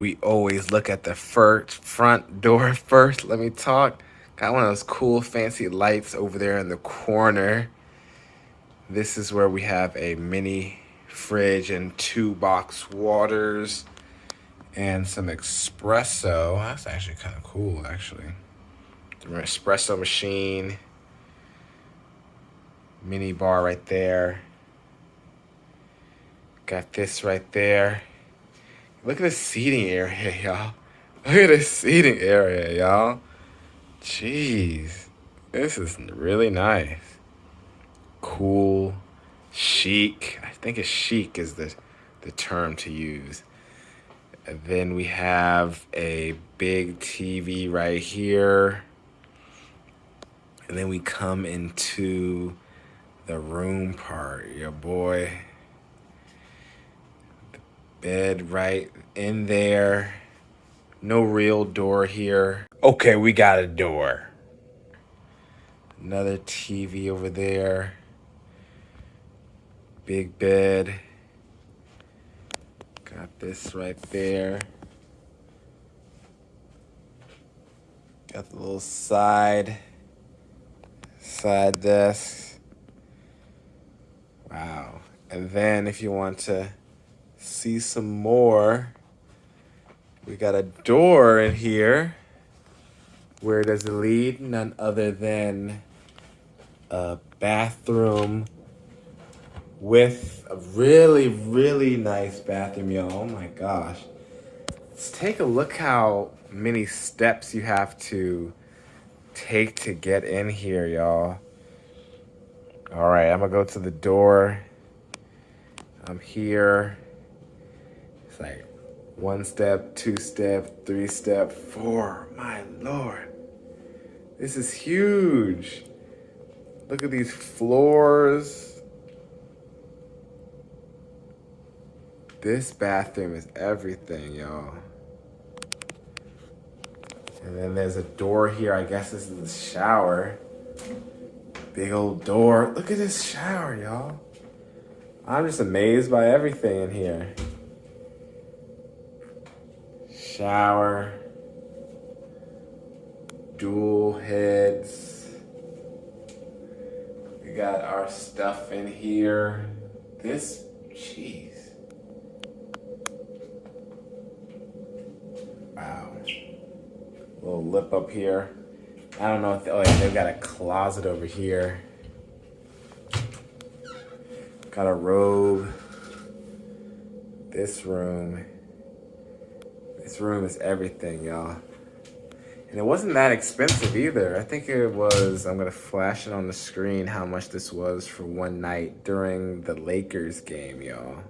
We always look at the front door first. Let me talk. Got one of those cool fancy lights over there in the corner. This is where we have a mini fridge and 2-box waters and some espresso. That's actually kind of cool, actually. The espresso machine. Mini bar right there. Got this right there. Look at the seating area, y'all. Look at the seating area, y'all. Jeez. This is really nice. Cool. Chic. I think it's chic is the term to use. And then we have a big TV right here. And then we come into the room part, your boy. The bed right in there. No real door here. Okay, we got a door. Another TV over there. Big bed. Got this right there. Got the little side desk. Wow. And then if you want to see some more, we got a door in here. Where does it lead? None other than a bathroom with a really, really nice bathroom, y'all. Oh my gosh. Let's take a look how many steps you have to take to get in here, y'all. All right, I'm gonna go to the door. I'm here. It's like 1 step, 2 step, 3 step, 4. My Lord. This is huge. Look at these floors. This bathroom is everything, y'all. And then there's a door here. I guess this is the shower. Big old door. Look at this shower, y'all. I'm just amazed by everything in here. Shower. Dual heads. We got our stuff in here. This, jeez. Wow. Little lip up here. I don't know if they've got a closet over here. Got a robe. This room is everything, y'all. And it wasn't that expensive either. I think it was, I'm gonna flash it on the screen how much this was for one night during the Lakers game, y'all.